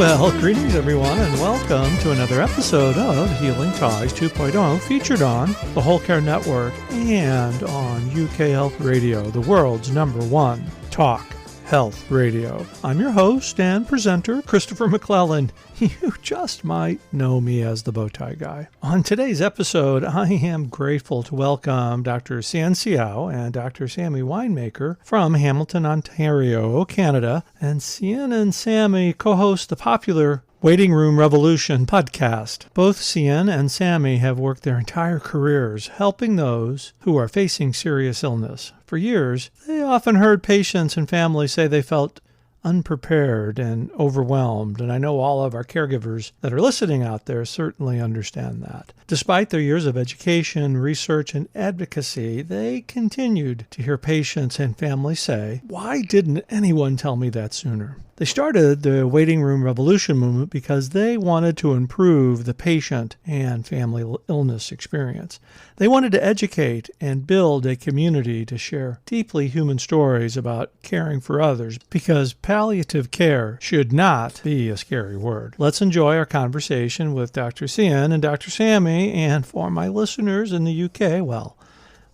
Well, greetings everyone, and welcome to another episode of Healing Ties 2.0, featured on the Whole Care Network and on UK Health Radio, the world's #1 talk health radio. I'm your host and presenter, Christopher McClellan. You just might know me as the Bowtie Guy. On today's episode, I am grateful to welcome Dr. Hsien Seow and Dr. Sammy Winemaker from Hamilton, Ontario, Canada. And Hsien and Sammy co-host the popular Waiting Room Revolution podcast. Both Hsien and Sammy have worked their entire careers helping those who are facing serious illness. For years, they often heard patients and families say they felt unprepared and overwhelmed, and I know all of our caregivers that are listening out there certainly understand that. Despite their years of education, research, and advocacy, they continued to hear patients and families say, "Why didn't anyone tell me that sooner?" They started the Waiting Room Revolution movement because they wanted to improve the patient and family illness experience. They wanted to educate and build a community to share deeply human stories about caring for others, because palliative care should not be a scary word. Let's enjoy our conversation with Dr. Hsien and Dr. Sammy, and for my listeners in the UK, well,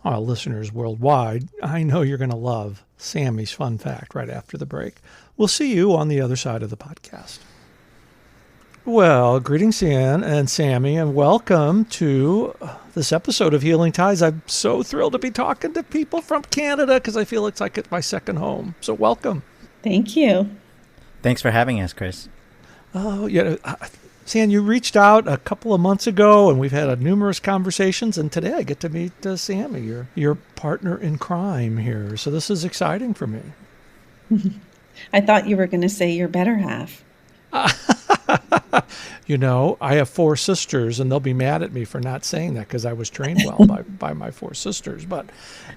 our listeners worldwide, I know you're going to love Sammy's fun fact right after the break. We'll see you on the other side of the podcast. Well, greetings, Hsien and Sammy, and welcome to this episode of Healing Ties. I'm so thrilled to be talking to people from Canada because I feel it's like it's my second home. So welcome. Thank you. Thanks for having us, Chris. Oh, yeah. Hsien, you reached out a couple of months ago, and we've had numerous conversations, and today I get to meet Sammy, your partner in crime here. So this is exciting for me. I thought you were going to say your better half. You know, I have 4 sisters, and they'll be mad at me for not saying that because I was trained well by my 4 sisters. But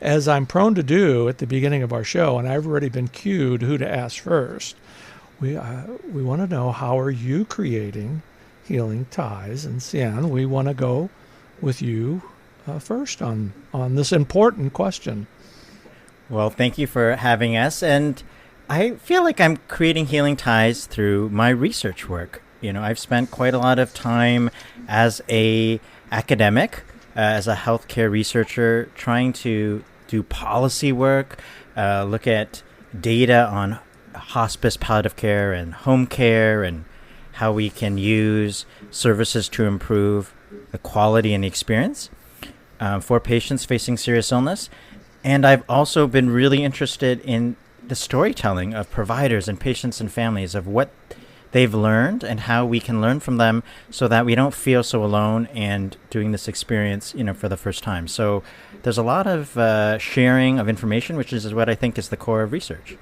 as I'm prone to do at the beginning of our show, and I've already been cued who to ask first, we want to know, how are you creating Healing Ties? And Hsien, we want to go with you first on this important question. Well, thank you for having us. And I feel like I'm creating Healing Ties through my research work. You know, I've spent quite a lot of time as a academic, as a healthcare researcher, trying to do policy work, look at data on hospice, palliative care, and home care, and how we can use services to improve the quality and the experience for patients facing serious illness. And I've also been really interested in the storytelling of providers and patients and families of what they've learned and how we can learn from them so that we don't feel so alone and doing this experience, for the first time. So there's a lot of sharing of information, which is what I think is the core of research.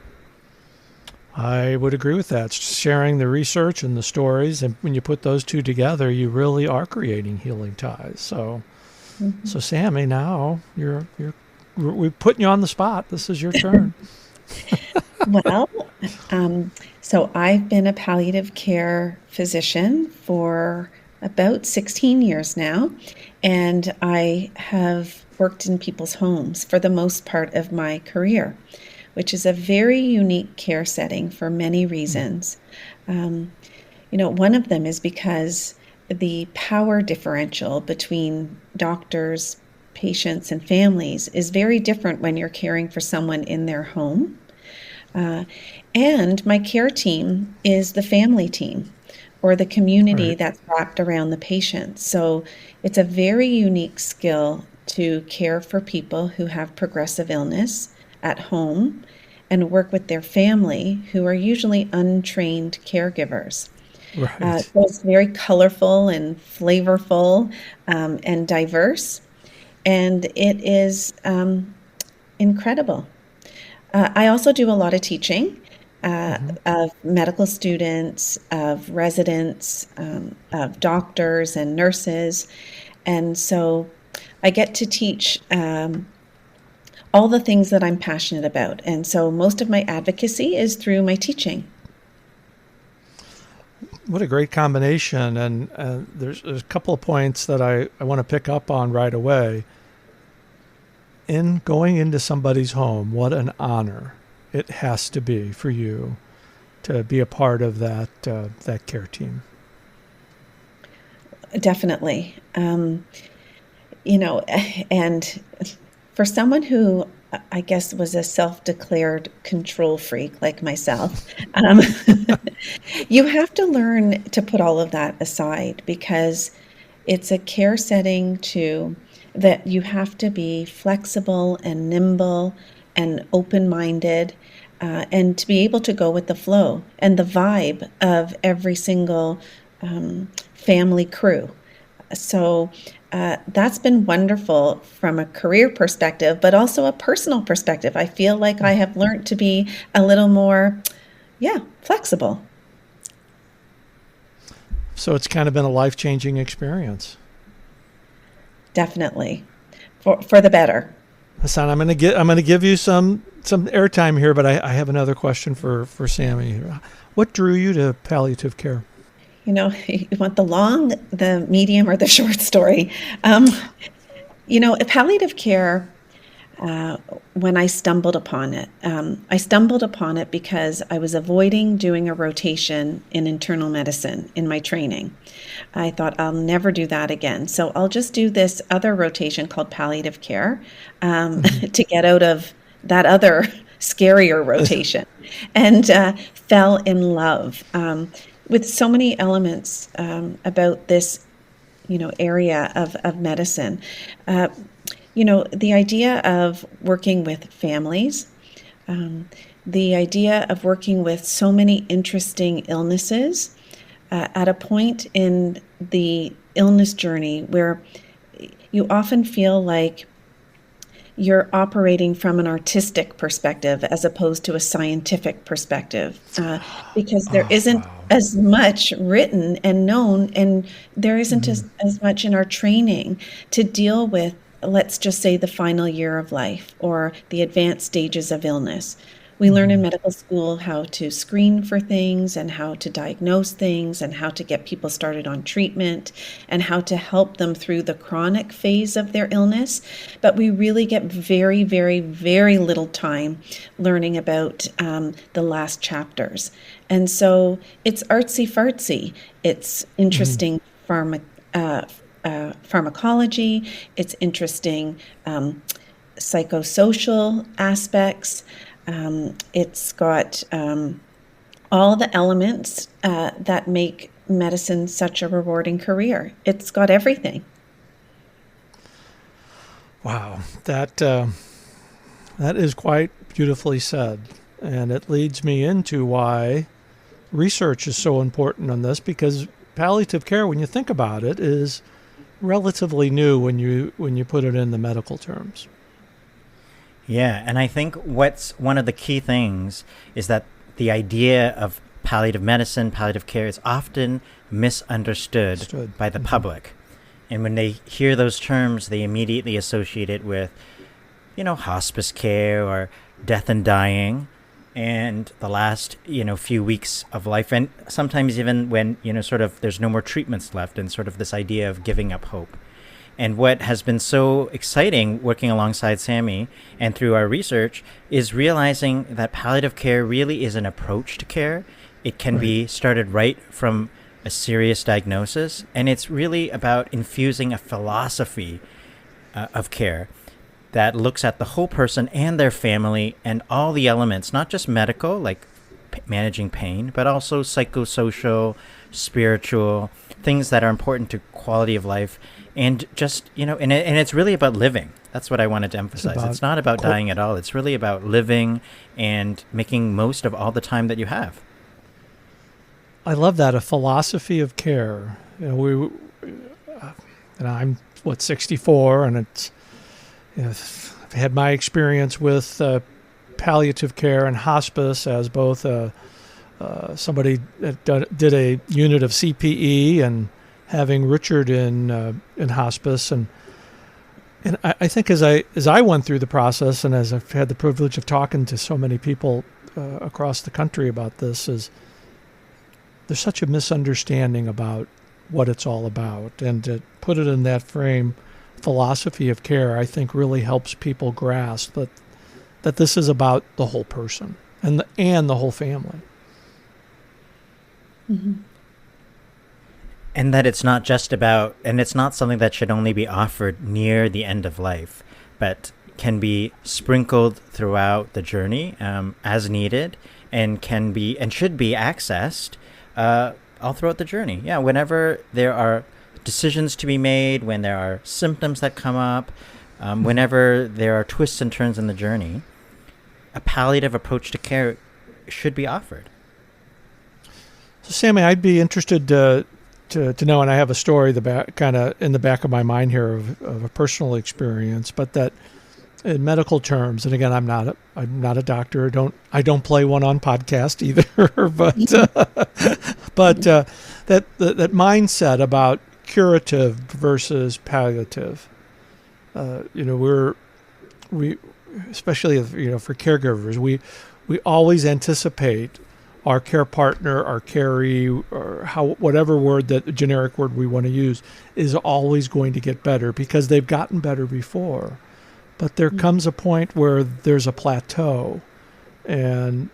I would agree with that. Sharing the research and the stories, and when you put those two together, you really are creating Healing Ties. So, So Sammy, now we're putting you on the spot. This is your turn. Well, so I've been a palliative care physician for about 16 years now, and I have worked in people's homes for the most part of my career, which is a very unique care setting for many reasons. One of them is because the power differential between doctors, patients, and families is very different when you're caring for someone in their home. And my care team is the family team, or the community that's wrapped around the patient. So it's a very unique skill to care for people who have progressive illness at home and work with their family, who are usually untrained caregivers. Right. So it's very colorful and flavorful and diverse, and it is incredible. I also do a lot of teaching of medical students, of residents, of doctors and nurses, and so I get to teach all the things that I'm passionate about. And so most of my advocacy is through my teaching. What a great combination. And there's a couple of points that I want to pick up on right away. In going into somebody's home, what an honor it has to be for you to be a part of that care team. Definitely. And for someone who I guess was a self-declared control freak like myself, you have to learn to put all of that aside, because it's a care setting that you have to be flexible and nimble and open-minded, and to be able to go with the flow and the vibe of every single family crew. So that's been wonderful from a career perspective, but also a personal perspective. I feel like I have learned to be a little more, flexible. So it's kind of been a life-changing experience. Definitely, for the better. Hassan, I'm going to give you some airtime here, but I have another question for Sammy. What drew you to palliative care? You want the long, the medium, or the short story. Palliative care, when I stumbled upon it because I was avoiding doing a rotation in internal medicine in my training. I thought I'll never do that again. So I'll just do this other rotation called palliative care to get out of that other scarier rotation, and fell in love with so many elements about this, area of medicine. The idea of working with families, the idea of working with so many interesting illnesses at a point in the illness journey where you often feel like you're operating from an artistic perspective as opposed to a scientific perspective, because there isn't as much written and known, and there isn't as much in our training to deal with, let's just say, the final year of life or the advanced stages of illness. We learn in medical school how to screen for things and how to diagnose things and how to get people started on treatment and how to help them through the chronic phase of their illness. But we really get very, very, very little time learning about the last chapters. And so it's artsy-fartsy. It's interesting pharmacology. It's interesting psychosocial aspects. It's got all the elements that make medicine such a rewarding career. It's got everything. Wow, that is quite beautifully said. And it leads me into why research is so important on this, because palliative care, when you think about it, is relatively new when you put it in the medical terms. Yeah, and I think what's one of the key things is that the idea of palliative medicine, palliative care, is often misunderstood by the public. And when they hear those terms, they immediately associate it with, hospice care or death and dying and the last, few weeks of life. And sometimes even when, there's no more treatments left, and sort of this idea of giving up hope. And what has been so exciting working alongside Sammy and through our research is realizing that palliative care really is an approach to care. It can be started right from a serious diagnosis, and it's really about infusing a philosophy of care that looks at the whole person and their family and all the elements, not just medical, like managing pain, but also psychosocial, spiritual, things that are important to quality of life. And just, and it's really about living. That's what I wanted to emphasize. It's not about dying at all. It's really about living and making most of all the time that you have. I love that, a philosophy of care. I'm 64, and it's, I've had my experience with palliative care and hospice as both somebody that did a unit of CPE and having Richard in hospice, and I think as I went through the process, and as I've had the privilege of talking to so many people across the country about this, is there's such a misunderstanding about what it's all about, and to put it in that frame, philosophy of care, I think really helps people grasp that this is about the whole person and the whole family. Mhm. And that it's not just about, and it's not something that should only be offered near the end of life, but can be sprinkled throughout the journey as needed, and can be and should be accessed all throughout the journey. Yeah, whenever there are decisions to be made, when there are symptoms that come up, whenever there are twists and turns in the journey, a palliative approach to care should be offered. So, Sammy, I'd be interested to know, and I have a story kind of in the back of my mind here of a personal experience, but that in medical terms, and again, I'm not a doctor. I don't play one on podcast either, but that mindset about curative versus palliative. We especially for caregivers, we always anticipate our care partner, our caree, or whatever generic word we want to use, is always going to get better because they've gotten better before. But there comes a point where there's a plateau. And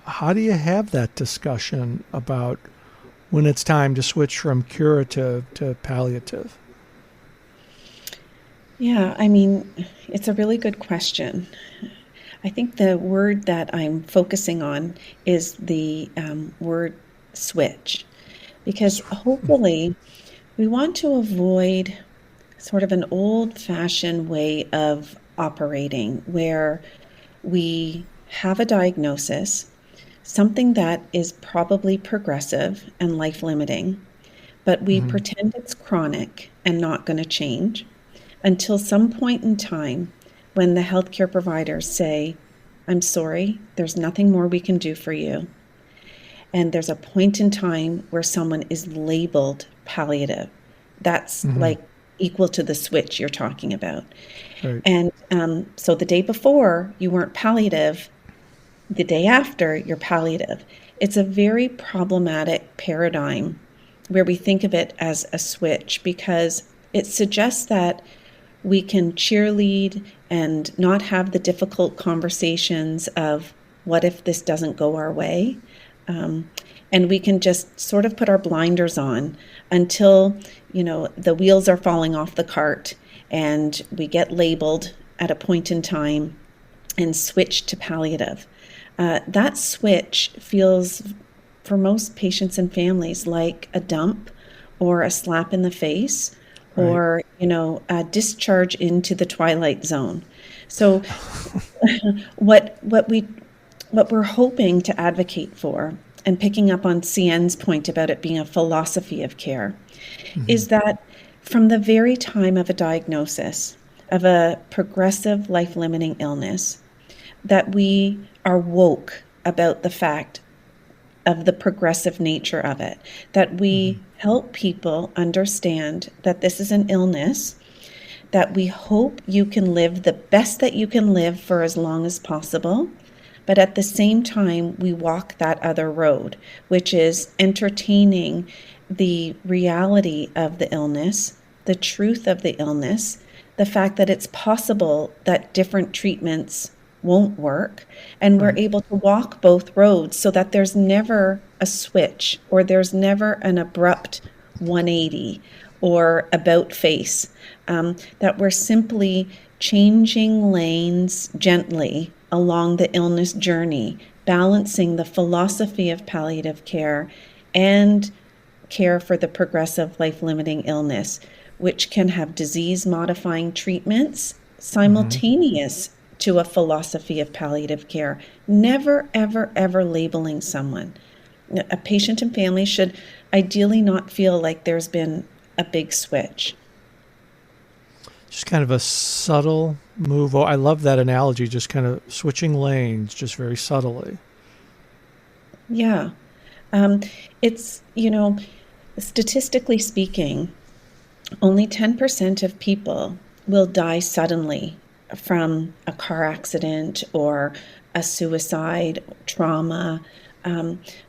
how do you have that discussion about when it's time to switch from curative to palliative? Yeah, I mean, it's a really good question. I think the word that I'm focusing on is the word switch, because hopefully we want to avoid sort of an old-fashioned way of operating where we have a diagnosis, something that is probably progressive and life-limiting, but we pretend it's chronic and not going to change until some point in time when the healthcare providers say, I'm sorry, there's nothing more we can do for you. And there's a point in time where someone is labeled palliative. That's like equal to the switch you're talking about. Right. And so the day before you weren't palliative, the day after you're palliative. It's a very problematic paradigm where we think of it as a switch because it suggests that we can cheerlead and not have the difficult conversations of what if this doesn't go our way? And we can just sort of put our blinders on until, the wheels are falling off the cart and we get labeled at a point in time and switch to palliative. That switch feels, for most patients and families, like a dump or a slap in the face. Right. Or, a discharge into the twilight zone. So what we're hoping to advocate for, and picking up on Hsien's point about it being a philosophy of care, is that from the very time of a diagnosis of a progressive life-limiting illness, that we are woke about the fact of the progressive nature of it, that we help people understand that this is an illness, that we hope you can live the best that you can live for as long as possible, but at the same time, we walk that other road, which is entertaining the reality of the illness, the truth of the illness, the fact that it's possible that different treatments won't work, and we're able to walk both roads so that there's never a switch or there's never an abrupt 180 or about face, that we're simply changing lanes gently along the illness journey, balancing the philosophy of palliative care and care for the progressive life-limiting illness, which can have disease-modifying treatments simultaneous to a philosophy of palliative care. Never, ever, ever labeling someone. A patient and family should ideally not feel like there's been a big switch. Just kind of a subtle move. Oh, I love that analogy, just kind of switching lanes, just very subtly. Yeah. It's, statistically speaking, only 10% of people will die suddenly from a car accident or a suicide, trauma.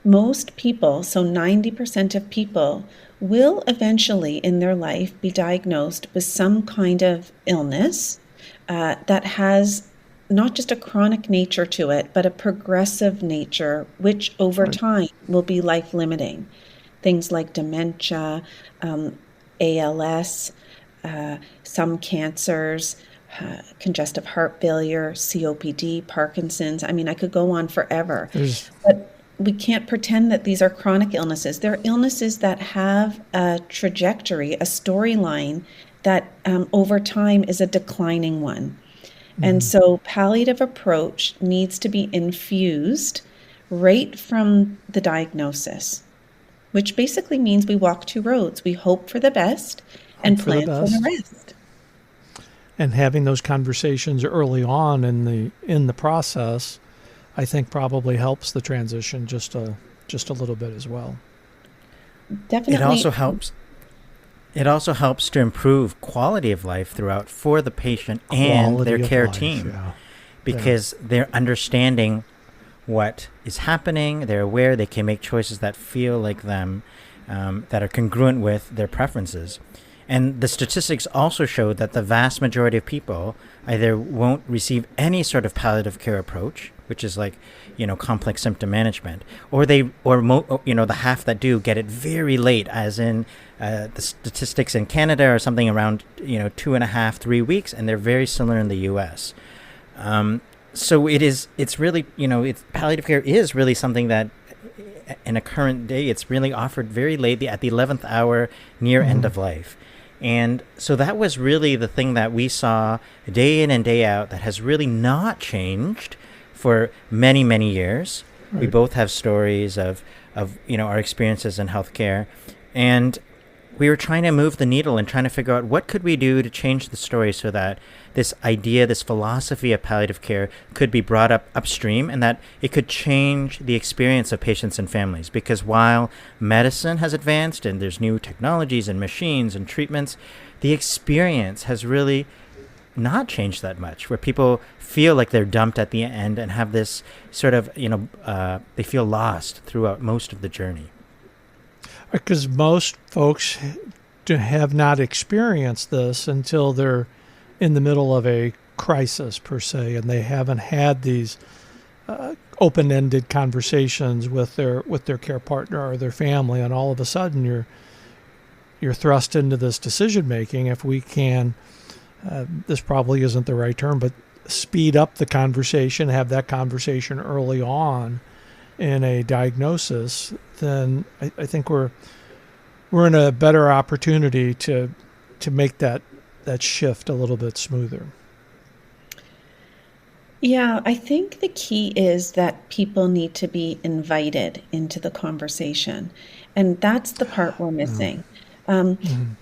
Most people, so 90% of people, will eventually in their life be diagnosed with some kind of illness that has not just a chronic nature to it, but a progressive nature, which over time will be life limiting. Things like dementia, ALS, some cancers, congestive heart failure, COPD, Parkinson's. I mean, I could go on forever. But we can't pretend that these are chronic illnesses. They're illnesses that have a trajectory, a storyline that over time is a declining one. And so palliative approach needs to be infused right from the diagnosis, which basically means we walk two roads. We hope for the best and plan for the rest. And having those conversations early on in the process, I think probably helps the transition just a little bit as well. Definitely. It also helps to improve quality of life throughout for the patient and their care team, because they're understanding what is happening. They're aware they can make choices that feel like them, that are congruent with their preferences. And the statistics also show that the vast majority of people either won't receive any sort of palliative care approach, which is like, complex symptom management, or the half that do get it very late, as in the statistics in Canada are something around 2.5, 3 weeks, and they're very similar in the U.S. So it's really, palliative care is really something that in a current day, it's really offered very late, at the 11th hour, near end of life. And so that was really the thing that we saw day in and day out that has really not changed for many, many years. We both have stories of our experiences in healthcare. And we were trying to move the needle and trying to figure out what could we do to change the story so that this idea, this philosophy of palliative care could be brought up upstream, and that it could change the experience of patients and families. Because while medicine has advanced and there's new technologies and machines and treatments, the experience has really not changed that much, where people feel like they're dumped at the end and have this sort of, they feel lost throughout most of the journey. Because most folks have not experienced this until they're in the middle of a crisis, per se, and they haven't had these open-ended conversations with their care partner or their family, and all of a sudden you're thrust into this decision making. If we can, this probably isn't the right term, but speed up the conversation, have that conversation early on in a diagnosis, then I think we're in a better opportunity to make that shift a little bit smoother. Yeah, I think the key is that people need to be invited into the conversation, and that's the part we're missing.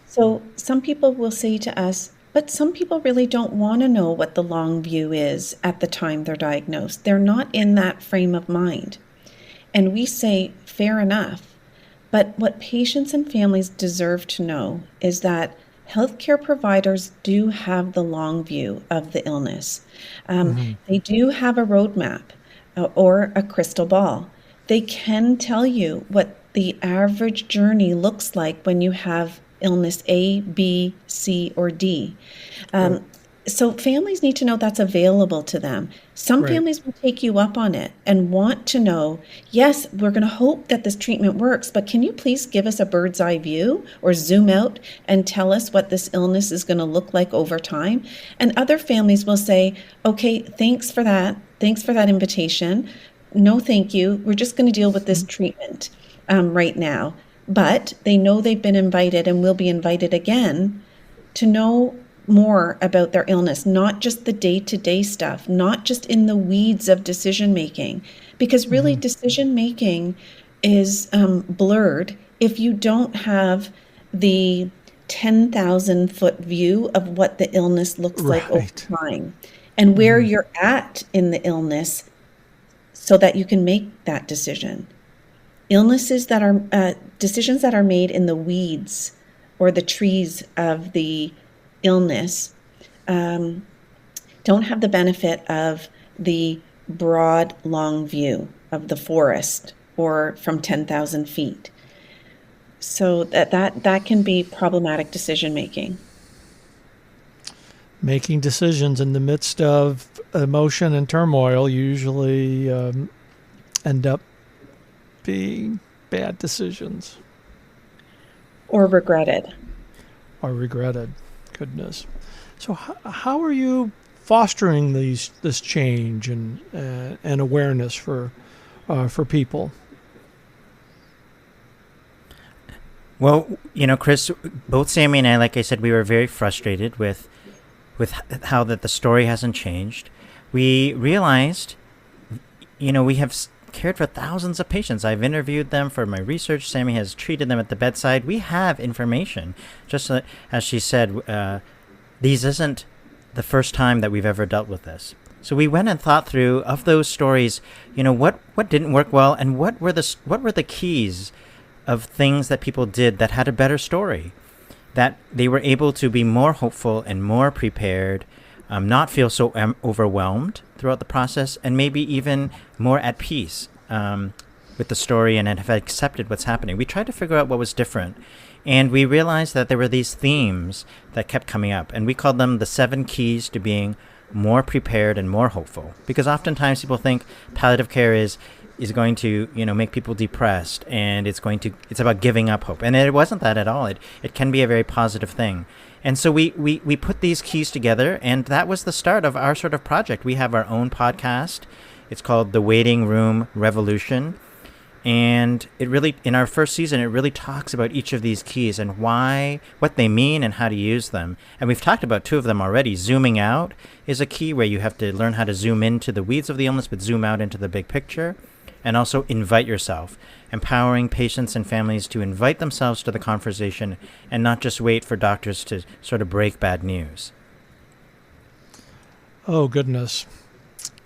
So some people will say to us, but some people really don't want to know what the long view is at the time they're diagnosed. They're not in that frame of mind. And we say, fair enough. But what patients and families deserve to know is that healthcare providers do have the long view of the illness. They do have a roadmap or a crystal ball. They can tell you what the average journey looks like when you have illness A, B, C, or D. So families need to know that's available to them. Some families will take you up on it and want to know, yes, we're going to hope that this treatment works, but can you please give us a bird's eye view or zoom out and tell us what this illness is going to look like over time? And other families will say, okay, thanks for that. Thanks for that invitation. No, thank you. We're just going to deal with this treatment right now. But they know they've been invited and will be invited again to know more about their illness, not just the day-to-day stuff, not just in the weeds of decision making, because really decision making is blurred if you don't have the 10,000 foot view of what the illness looks like over time and where you're at in the illness so that you can make that decision. Illnesses that are decisions that are made in the weeds or the trees of the illness don't have the benefit of the broad, long view of the forest or from 10,000 feet. So that can be problematic decision making. making decisions in the midst of emotion and turmoil usually end up being bad decisions. Or regretted. Or regretted. Goodness. So how are you fostering this change and awareness for people? Well, Chris, both Sammy and I, like I said, we were very frustrated with how that the story hasn't changed. We realized, we have cared for thousands of patients. I've interviewed them for my research. Sammy has treated them at the bedside. We have information. Just as she said, these isn't the first time that we've ever dealt with this. So we went and thought through, of those stories, what didn't work well, and what were the keys of things that people did that had a better story, that they were able to be more hopeful and more prepared, not feel so overwhelmed throughout the process, and maybe even more at peace with the story and have accepted what's happening. We tried to figure out what was different, and we realized that there were these themes that kept coming up, and we called them the 7 keys to being more prepared and more hopeful. Because oftentimes people think palliative care is going to make people depressed, and it's about giving up hope, and it wasn't that at all. It can be a very positive thing. And so we put these keys together, and that was the start of our sort of project. We have our own podcast. It's called The Waiting Room Revolution, and it really, in our first season, it really talks about each of these keys and what they mean and how to use them. And we've talked about 2 of them already. Zooming out is a key, where you have to learn how to zoom into the weeds of the illness but zoom out into the big picture. And also invite yourself, empowering patients and families to invite themselves to the conversation and not just wait for doctors to sort of break bad news. Oh, goodness.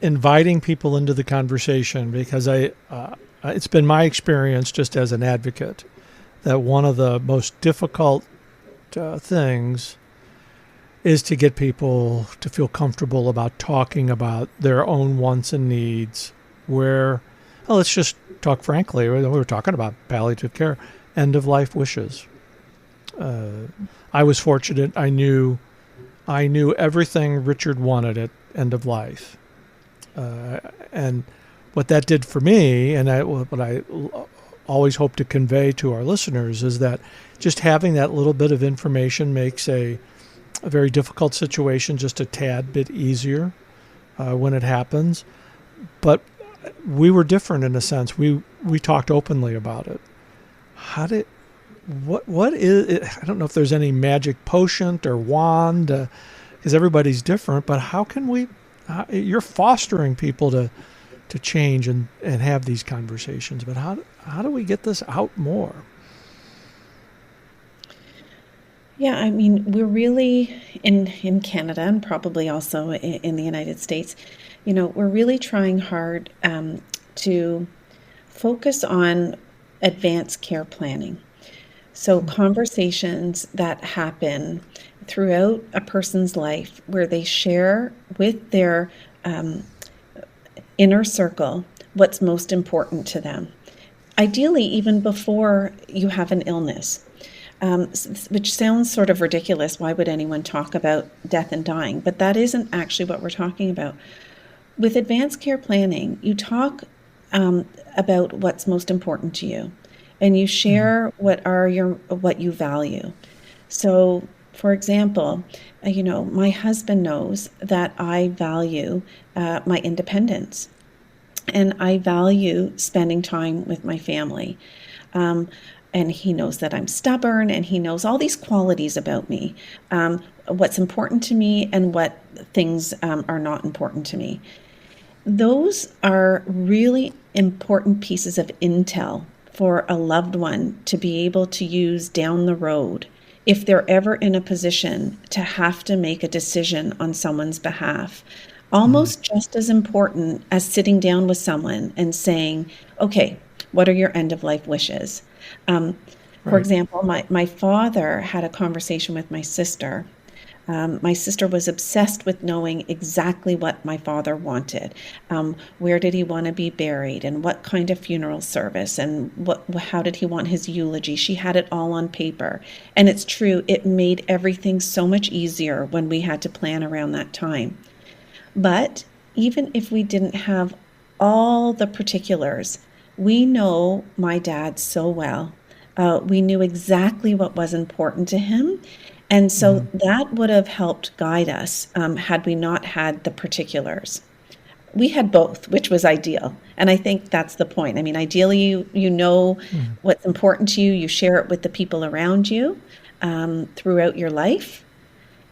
Inviting people into the conversation, because it's been my experience just as an advocate that one of the most difficult things is to get people to feel comfortable about talking about their own wants and needs, let's just talk frankly. We were talking about palliative care, end-of-life wishes. I was fortunate. I knew everything Richard wanted at end of life. And what that did for me, and what I always hope to convey to our listeners, is that just having that little bit of information makes a very difficult situation just a tad bit easier when it happens. But we were different in a sense. We talked openly about it. What is it? I don't know if there's any magic potion or wand, because everybody's different, but how can you're fostering people to change and have these conversations, but how do we get this out more? Yeah, I mean, we're really in Canada, and probably also in the United States, we're really trying hard to focus on advanced care planning. So conversations that happen throughout a person's life where they share with their inner circle what's most important to them. Ideally, even before you have an illness. Which sounds sort of ridiculous. Why would anyone talk about death and dying? But that isn't actually what we're talking about. With advanced care planning, you talk about what's most important to you, and you share what you value. So, for example, my husband knows that I value my independence, and I value spending time with my family. And he knows that I'm stubborn, and he knows all these qualities about me, what's important to me and what things are not important to me. Those are really important pieces of intel for a loved one to be able to use down the road if they're ever in a position to have to make a decision on someone's behalf. Almost just as important as sitting down with someone and saying, okay, what are your end-of-life wishes? For example, my father had a conversation with my sister My sister was obsessed with knowing exactly what my father wanted. Where did he want to be buried, and what kind of funeral service, and how did he want his eulogy? She had it all on paper. And it's true, it made everything so much easier when we had to plan around that time. But even if we didn't have all the particulars, we know my dad so well. We knew exactly what was important to him. And so that would have helped guide us had we not had the particulars. We had both, which was ideal. And I think that's the point. I mean, ideally, you know what's important to you. You share it with the people around you throughout your life.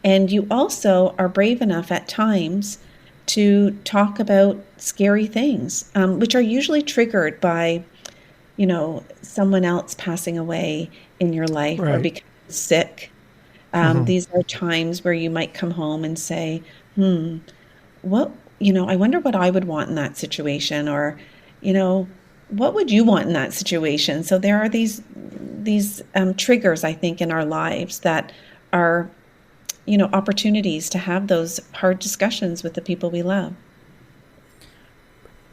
And you also are brave enough at times to talk about scary things, which are usually triggered by, someone else passing away in your life or becoming sick. These are times where you might come home and say, I wonder what I would want in that situation, or, what would you want in that situation? So there are these triggers, I think, in our lives that are, opportunities to have those hard discussions with the people we love.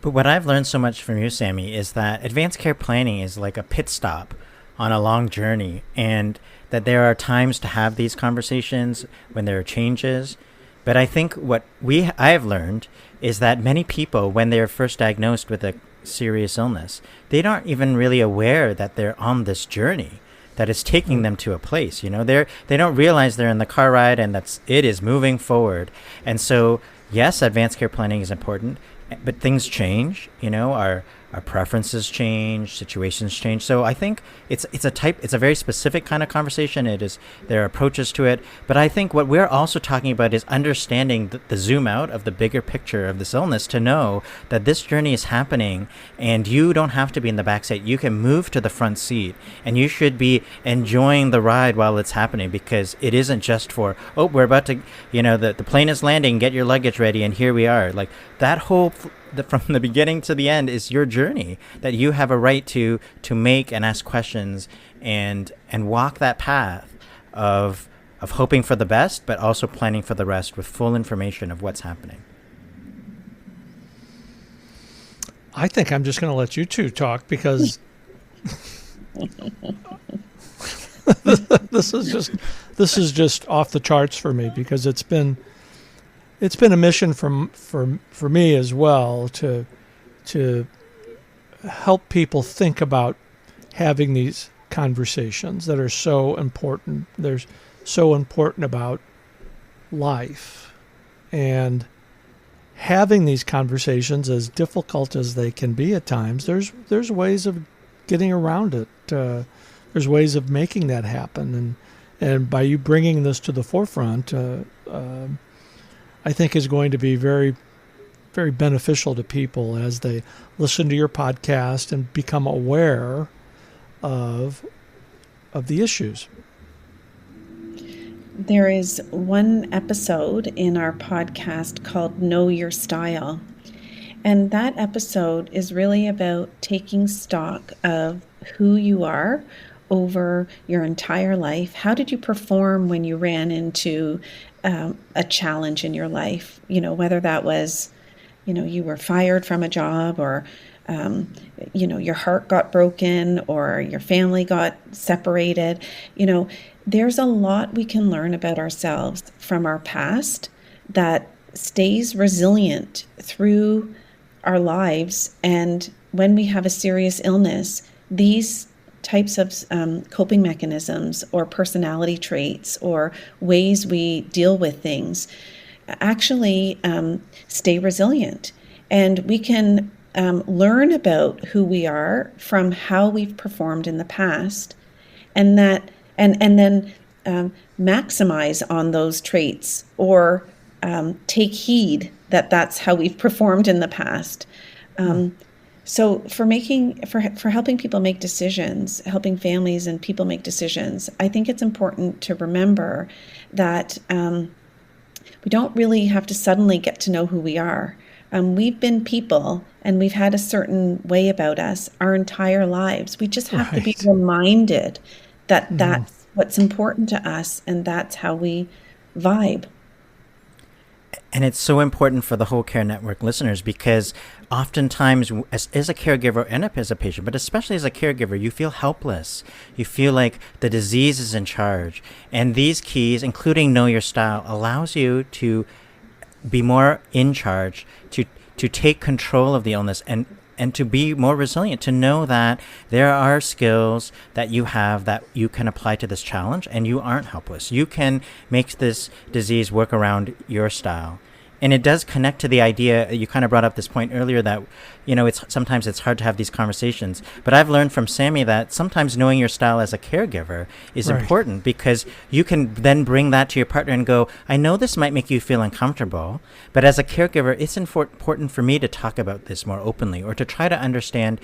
But what I've learned so much from you, Sammy, is that advanced care planning is like a pit stop on a long journey, and that there are times to have these conversations when there are changes. But I think what I have learned is that many people, when they're first diagnosed with a serious illness, they aren't even really aware that they're on this journey that is taking them to a place. They don't realize they're in the car ride and it is moving forward. And so, yes, advanced care planning is important, but things change. Our preferences change, situations change. So I think it's a very specific kind of conversation. There are approaches to it. But I think what we're also talking about is understanding the zoom out of the bigger picture of this illness, to know that this journey is happening and you don't have to be in the backseat. You can move to the front seat, and you should be enjoying the ride while it's happening, because it isn't just for, we're about to, the plane is landing, get your luggage ready, and here we are. Like that whole from the beginning to the end is your journey that you have a right to make and ask questions and walk that path of hoping for the best, but also planning for the rest with full information of what's happening. I think I'm just going to let you two talk, because this is just off the charts for me, because it's been a mission for me as well to help people think about having these conversations that are so important. They're so important about life, and having these conversations, as difficult as they can be at times, there's ways of getting around it. There's ways of making that happen, and by you bringing this to the forefront, I think is going to be very, very beneficial to people as they listen to your podcast and become aware of the issues. There is one episode in our podcast called Know Your Style. And that episode is really about taking stock of who you are over your entire life. How did you perform when you ran into a challenge in your life? Whether that was, you were fired from a job, or, your heart got broken, or your family got separated. There's a lot we can learn about ourselves from our past that stays resilient through our lives. And when we have a serious illness, these types of coping mechanisms or personality traits or ways we deal with things actually stay resilient. And we can learn about who we are from how we've performed in the past, and then maximize on those traits, or take heed that that's how we've performed in the past. So for helping people make decisions, helping families and people make decisions, I think it's important to remember that we don't really have to suddenly get to know who we are. We've been people, and we've had a certain way about us our entire lives. We just have to be reminded that that's what's important to us, and that's how we vibe. And it's so important for the Whole Care Network listeners, because oftentimes as a caregiver and as a patient, but especially as a caregiver, you feel helpless. You feel like the disease is in charge. And these keys, including Know Your Style, allows you to be more in charge, to take control of the illness, and to be more resilient, to know that there are skills that you have that you can apply to this challenge, and you aren't helpless. You can make this disease work around your style. And it does connect to the idea, you kind of brought up this point earlier, that, sometimes it's hard to have these conversations. But I've learned from Sammy that sometimes knowing your style as a caregiver is Right. important, because you can then bring that to your partner and go, I know this might make you feel uncomfortable, but as a caregiver, it's important for me to talk about this more openly, or to try to understand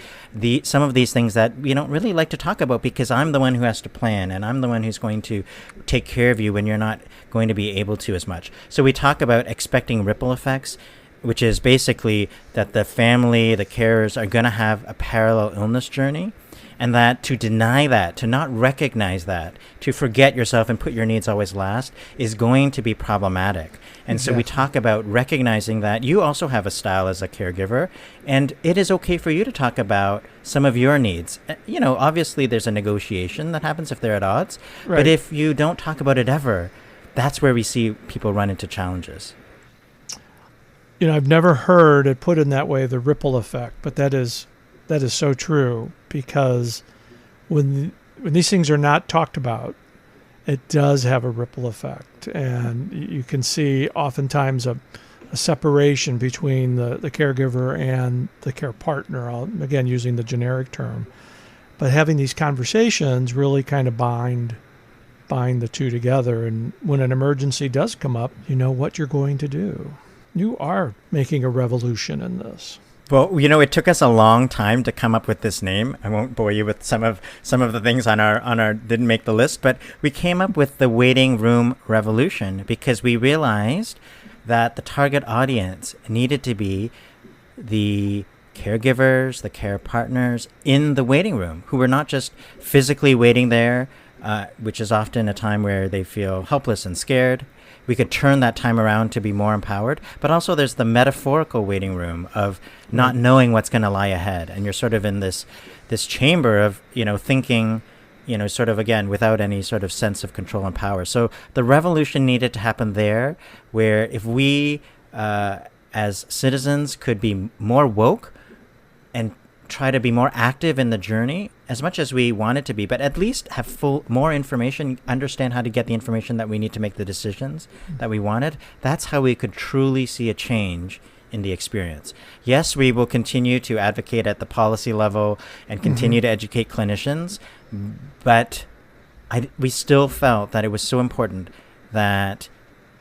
some of these things that we don't really like to talk about, because I'm the one who has to plan, and I'm the one who's going to take care of you when you're not going to be able to as much. So we talk about expecting ripple effects, which is basically that the family, the carers, are going to have a parallel illness journey, and that to deny that, to not recognize that, to forget yourself and put your needs always last, is going to be problematic. And so we talk about recognizing that you also have a style as a caregiver, and it is okay for you to talk about some of your needs. Obviously there's a negotiation that happens if they're at odds, Right. but if you don't talk about it ever, that's where we see people run into challenges. I've never heard it put in that way, the ripple effect, but that is so true, because when these things are not talked about, it does have a ripple effect. And you can see oftentimes a separation between the caregiver and the care partner, again, using the generic term. But having these conversations really kind of bind the two together. And when an emergency does come up, you know what you're going to do. You are making a revolution in this. Well, it took us a long time to come up with this name. I won't bore you with some of the things on our didn't make the list, but we came up with the waiting room revolution because we realized that the target audience needed to be the caregivers, the care partners in the waiting room, who were not just physically waiting there, which is often a time where they feel helpless and scared. We could turn that time around to be more empowered. But also there's the metaphorical waiting room of not knowing what's going to lie ahead. And you're sort of in this chamber of, thinking, sort of, again, without any sort of sense of control and power. So the revolution needed to happen there, where if we, as citizens, could be more woke and try to be more active in the journey as much as we want it to be, but at least have more information, understand how to get the information that we need to make the decisions that we wanted. That's how we could truly see a change in the experience. Yes, we will continue to advocate at the policy level and continue to educate clinicians, but we still felt that it was so important that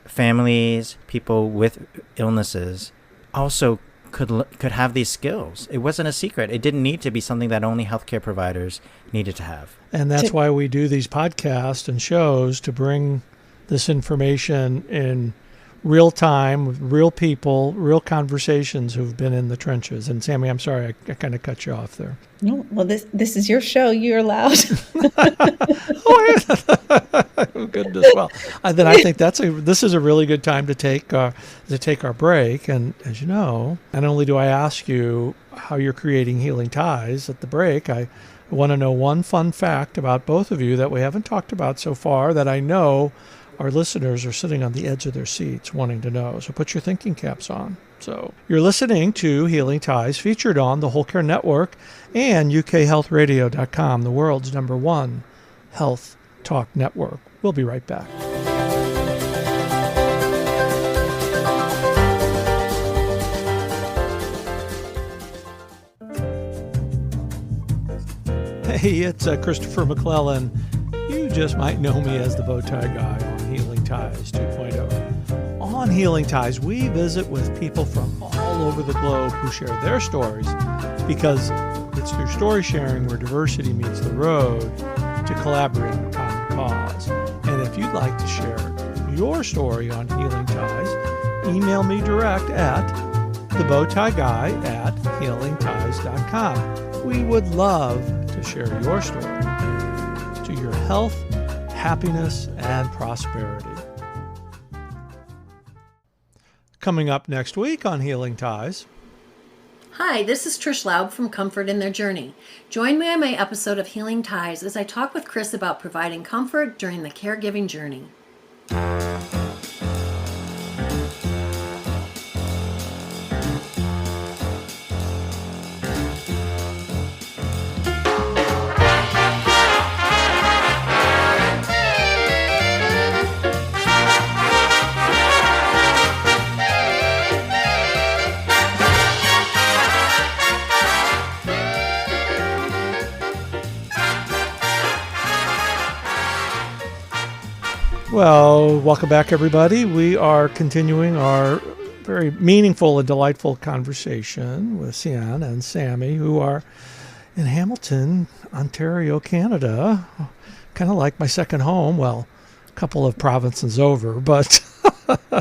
families, people with illnesses, also could have these skills. It wasn't a secret. It didn't need to be something that only healthcare providers needed to have. And that's why we do these podcasts and shows, to bring this information in real time with real people, real conversations who've been in the trenches. And Sammy, I'm sorry, I kind of cut you off there. No, well, this is your show. You're allowed. Oh, goodness. Well, then I think this is a really good time to take our break. And as you know, not only do I ask you how you're creating healing ties at the break, I want to know one fun fact about both of you that we haven't talked about so far, that I know our listeners are sitting on the edge of their seats wanting to know. So put your thinking caps on. So you're listening to Healing Ties, featured on the Whole Care Network and UKHealthRadio.com, the world's #1 health talk network. We'll be right back. Hey, it's Christopher McClellan. You just might know me as the Bowtie Guy on Healing Ties 2.0. On Healing Ties, we visit with people from all over the globe who share their stories, because it's through story sharing where diversity meets the road to collaborate in a common cause. And if you'd like to share your story on Healing Ties, email me direct at thebowtieguy@healingties.com. We would love to share your story to your health, happiness, and prosperity. Coming up next week on Healing Ties. Hi, this is Trish Laub from Comfort in Their Journey. Join me on my episode of Healing Ties as I talk with Chris about providing comfort during the caregiving journey. Well, welcome back, everybody. We are continuing our very meaningful and delightful conversation with Hsien and Sammy, who are in Hamilton, Ontario, Canada. Kind of like my second home. Well, a couple of provinces over, but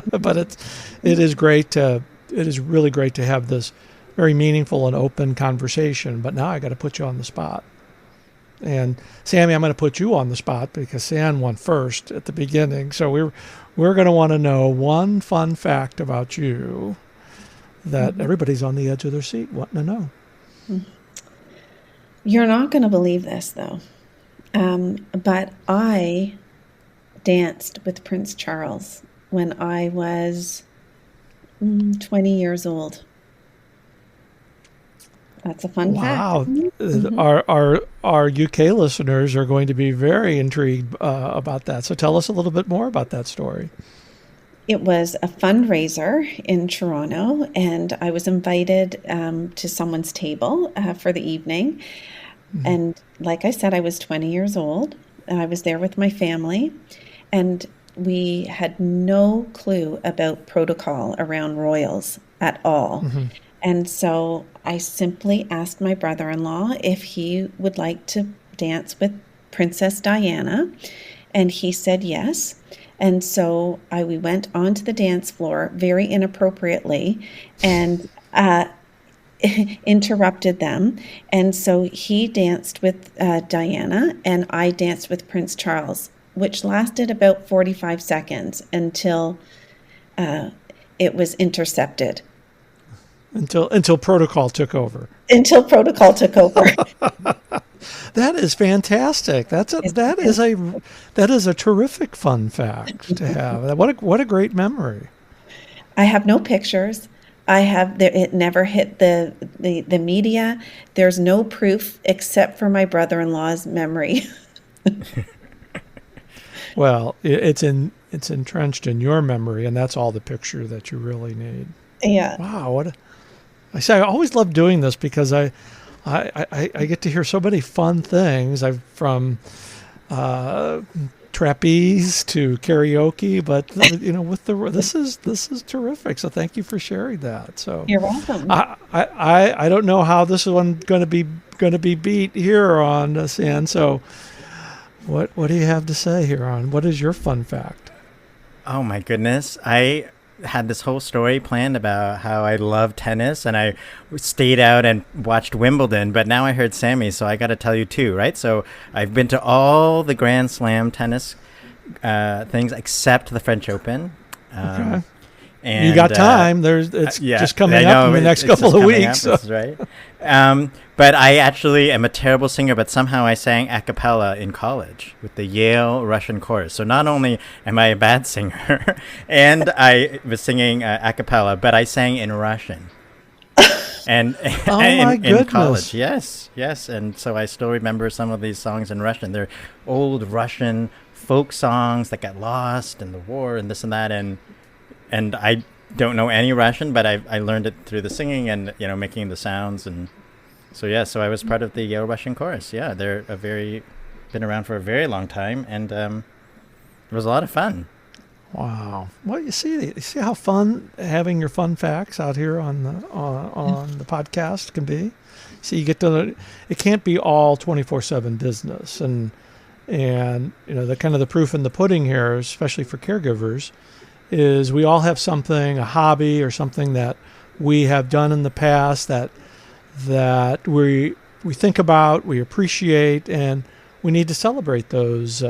but it is great. It is really great to have this very meaningful and open conversation. But now I got to put you on the spot. And Sammy, I'm going to put you on the spot because Hsien went first at the beginning. So we're going to want to know one fun fact about you that everybody's on the edge of their seat wanting to know. You're not going to believe this, though. But I danced with Prince Charles when I was 20 years old. That's a fun fact. Wow. Mm-hmm. Our UK listeners are going to be very intrigued about that. So tell us a little bit more about that story. It was a fundraiser in Toronto, and I was invited to someone's table for the evening. Mm-hmm. And like I said, I was 20 years old, and I was there with my family, and we had no clue about protocol around royals at all. Mm-hmm. And so I simply asked my brother-in-law if he would like to dance with Princess Diana, and he said yes. And so we went onto the dance floor very inappropriately and interrupted them. And so he danced with Diana, and I danced with Prince Charles, which lasted about 45 seconds until it was intercepted. Until protocol took over. Until protocol took over. That is fantastic. That is a terrific fun fact to have. What a great memory. I have no pictures. It never hit the media. There's no proof except for my brother-in-law's memory. Well, it's entrenched in your memory, and that's all the picture that you really need. Yeah. Wow. I always love doing this because I get to hear so many fun things. From trapeze to karaoke, but this is terrific. So thank you for sharing that. So you're welcome. I don't know how this one going to be beat here on Hsien. So what do you have to say here on what is your fun fact? Oh my goodness, I had this whole story planned about how I love tennis and I stayed out and watched Wimbledon, but now I heard Sammy, so I got to tell you too, right? So I've been to all the Grand Slam tennis things except the French Open. Okay. And you got time. It's just coming up in the next couple of weeks. So. That's right. But I actually am a terrible singer, but somehow I sang a cappella in college with the Yale Russian chorus. So not only am I a bad singer, and I was singing a cappella, but I sang in Russian. And in college, yes. And so I still remember some of these songs in Russian. They're old Russian folk songs that got lost in the war and this and that. And I don't know any Russian, but I learned it through the singing and making the sounds. And so I was part of the Yale Russian chorus. Yeah, they're been around for a very long time, and it was a lot of fun. Wow. Well, you see how fun having your fun facts out here on the podcast can be. See, you get to. It can't be all 24/7 business, and the kind of the proof in the pudding here, especially for caregivers, is we all have something, a hobby or something that we have done in the past that we think about, we appreciate, and we need to celebrate those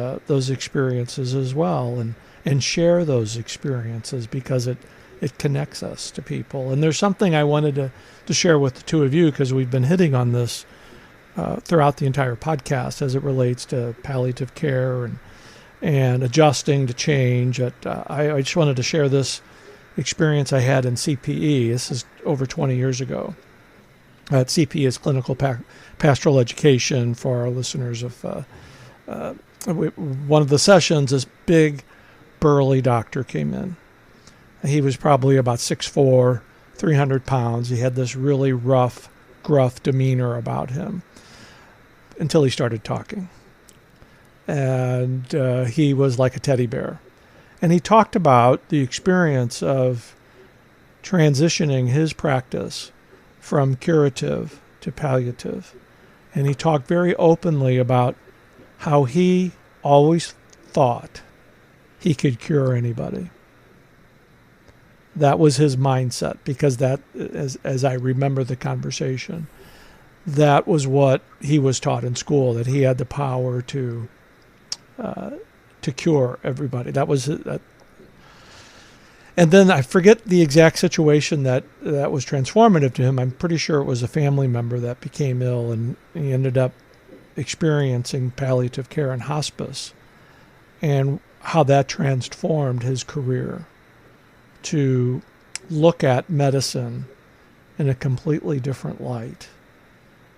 experiences as well, and share those experiences because it it connects us to people. And there's something I wanted to share with the two of you, because we've been hitting on this throughout the entire podcast as it relates to palliative care and adjusting to change. I just wanted to share this experience I had in CPE. This is over 20 years ago. CPE is clinical pastoral education for our listeners. One of the sessions, this big, burly doctor came in. He was probably about 6'4", 300 pounds. He had this really rough, gruff demeanor about him until he started talking. And he was like a teddy bear. And he talked about the experience of transitioning his practice from curative to palliative. And he talked very openly about how he always thought he could cure anybody. That was his mindset, because that, as I remember the conversation, that was what he was taught in school, that he had the power to cure everybody. That was that. And then I forget the exact situation that was transformative to him. I'm pretty sure it was a family member that became ill, and he ended up experiencing palliative care and hospice, and how that transformed his career to look at medicine in a completely different light.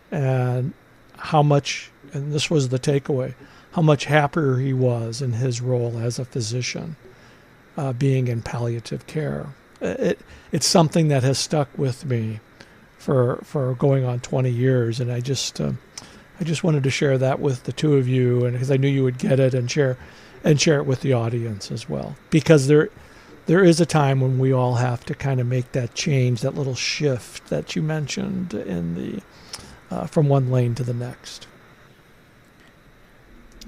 And how much, and this was the takeaway, how much happier he was in his role as a physician, being in palliative care. It's something that has stuck with me for going on 20 years, and I just wanted to share that with the two of you, and because I knew you would get it and share it with the audience as well. Because there is a time when we all have to kind of make that change, that little shift that you mentioned in the from one lane to the next.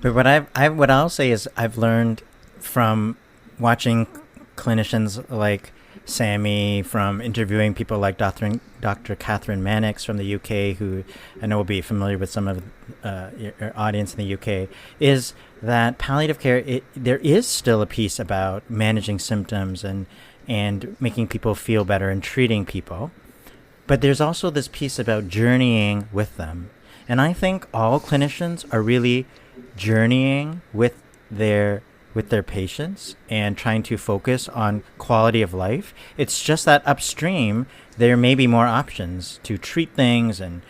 But what I'll say is I've learned from watching clinicians like Sammy, from interviewing people like Dr. Catherine Mannix from the UK, who I know will be familiar with some of your audience in the UK, is that palliative care, there is still a piece about managing symptoms and making people feel better and treating people. But there's also this piece about journeying with them. And I think all clinicians are really journeying with their patients and trying to focus on quality of life. It's just that upstream, there may be more options to treat things, and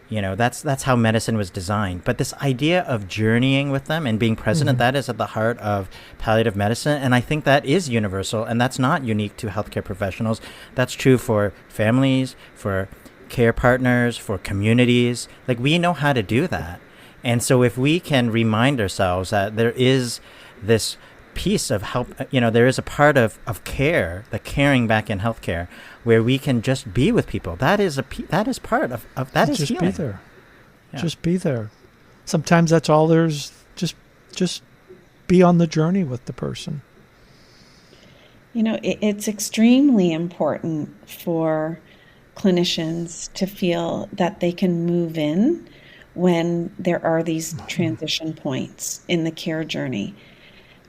that's how medicine was designed. But this idea of journeying with them and being present, and that is at the heart of palliative medicine. And I think that is universal, and that's not unique to healthcare professionals. That's true for families, for care partners, for communities. Like, we know how to do that. And so if we can remind ourselves that there is this piece of help, there is a part of care, the caring back in healthcare, where we can just be with people. That is part of that is just healing. Be there. Yeah. Just be there. Sometimes that's all there's. Just be on the journey with the person. It's extremely important for clinicians to feel that they can move in when there are these transition points in the care journey.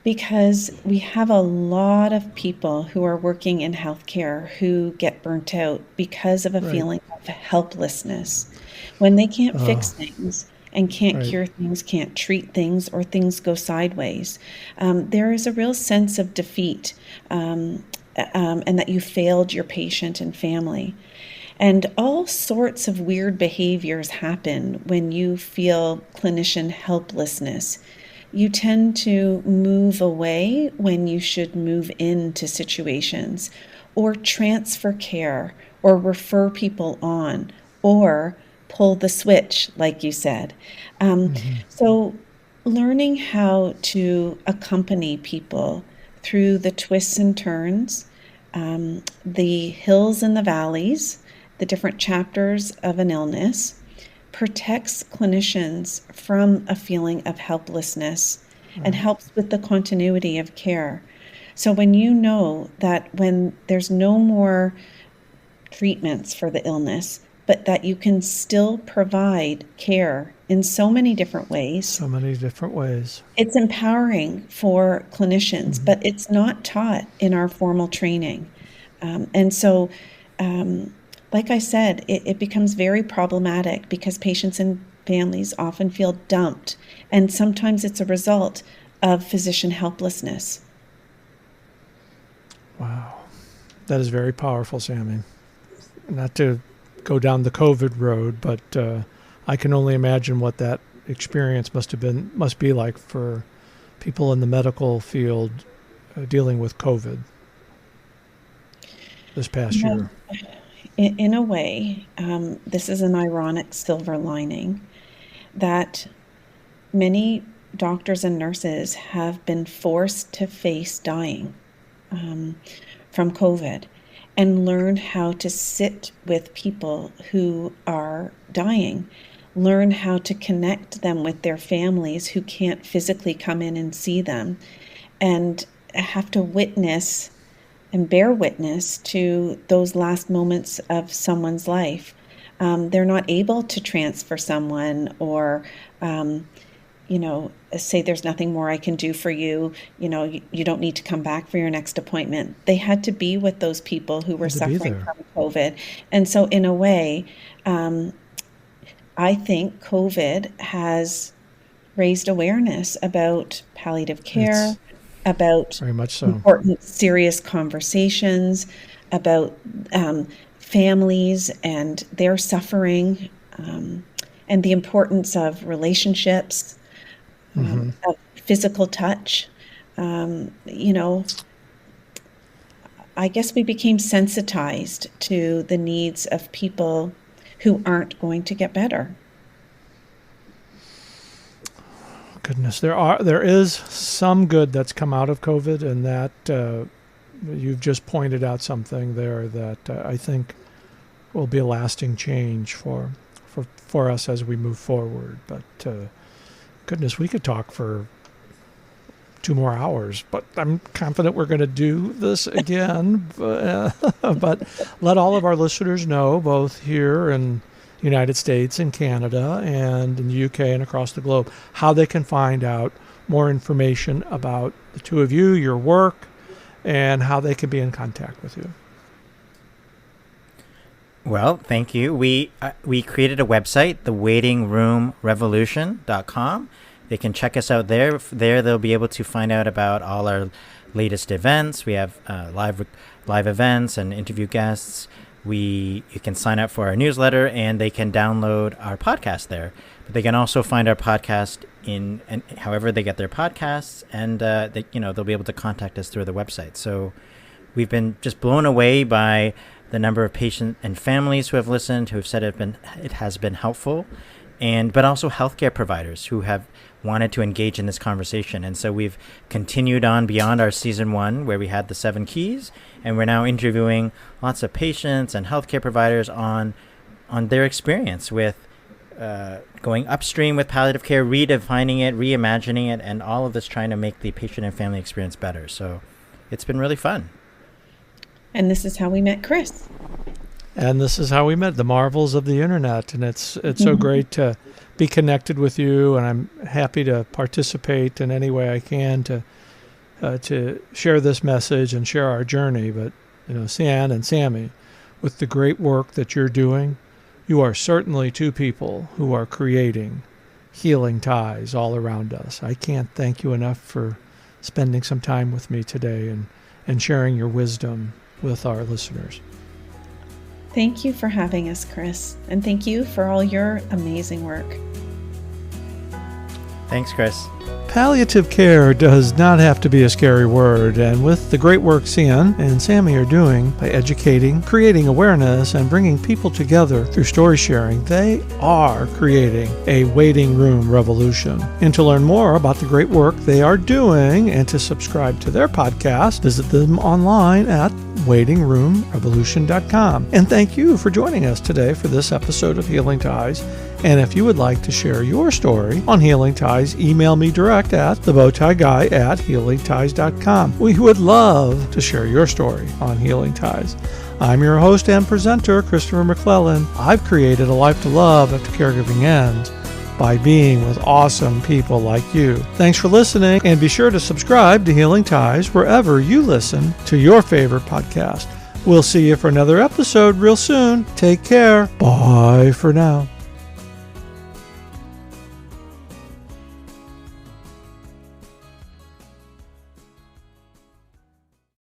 Because we have a lot of people who are working in healthcare who get burnt out because of a feeling of helplessness. When they can't fix things and can't cure things, can't treat things, or things go sideways, there is a real sense of defeat, and that you failed your patient and family. And all sorts of weird behaviors happen when you feel clinician helplessness. You tend to move away when you should move into situations, or transfer care, or refer people on, or pull the switch, like you said. So learning how to accompany people through the twists and turns, the hills and the valleys, the different chapters of an illness, protects clinicians from a feeling of helplessness and helps with the continuity of care. So when you know that when there's no more treatments for the illness, but that you can still provide care in so many different ways. It's empowering for clinicians, but it's not taught in our formal training. And so, like I said, it becomes very problematic because patients and families often feel dumped, and sometimes it's a result of physician helplessness. Wow. That is very powerful, Sammy. Not to go down the COVID road, but I can only imagine what that experience must be like for people in the medical field dealing with COVID this past year. In a way, this is an ironic silver lining that many doctors and nurses have been forced to face dying from COVID and learn how to sit with people who are dying, learn how to connect them with their families who can't physically come in and see them, and have to witness and bear witness to those last moments of someone's life. They're not able to transfer someone or, say there's nothing more I can do for you. You don't need to come back for your next appointment. They had to be with those people who were suffering from COVID. And so in a way, I think COVID has raised awareness about palliative care, about very much so. Important, serious conversations about families and their suffering, and the importance of relationships, of physical touch. I guess we became sensitized to the needs of people who aren't going to get better. Goodness, there is some good that's come out of COVID, and that you've just pointed out something there that I think will be a lasting change for us as we move forward. But goodness, we could talk for 2 more hours, but I'm confident we're going to do this again. But let all of our listeners know, both here in United States and Canada and in the UK and across the globe, how they can find out more information about the two of you, your work, and how they can be in contact with you. Well, thank you. We created a website, thewaitingroomrevolution.com. They can check us out there. There they'll be able to find out about all our latest events. We have live events and interview guests. You can sign up for our newsletter, and they can download our podcast there. But they can also find our podcast in however they get their podcasts, and they'll be able to contact us through the website. So we've been just blown away by the number of patients and families who have listened, who have said it has been helpful, but also healthcare providers who have wanted to engage in this conversation. And so we've continued on beyond our season 1, where we had the 7 keys, and we're now interviewing lots of patients and healthcare providers on their experience with going upstream with palliative care, redefining it, reimagining it, and all of this trying to make the patient and family experience better. So it's been really fun. And this is how we met Chris. And this is how we met, the marvels of the internet. And it's so great to be connected with you, and I'm happy to participate in any way I can to share this message and share our journey. But, Hsien and Sammy, with the great work that you're doing, you are certainly two people who are creating healing ties all around us. I can't thank you enough for spending some time with me today and sharing your wisdom with our listeners. Thank you for having us, Chris, and thank you for all your amazing work. Thanks, Chris. Palliative care does not have to be a scary word, and with the great work Hsien and Sammy are doing by educating, creating awareness, and bringing people together through story sharing, they are creating a waiting room revolution. And to learn more about the great work they are doing and to subscribe to their podcast, visit them online at waitingroomrevolution.com. And thank you for joining us today for this episode of Healing Ties. And if you would like to share your story on Healing Ties, email me direct at thebowtieguy@healingties.com. We would love to share your story on Healing Ties. I'm your host and presenter, Christopher McClellan. I've created a life to love after caregiving ends by being with awesome people like you. Thanks for listening, and be sure to subscribe to Healing Ties wherever you listen to your favorite podcast. We'll see you for another episode real soon. Take care. Bye for now.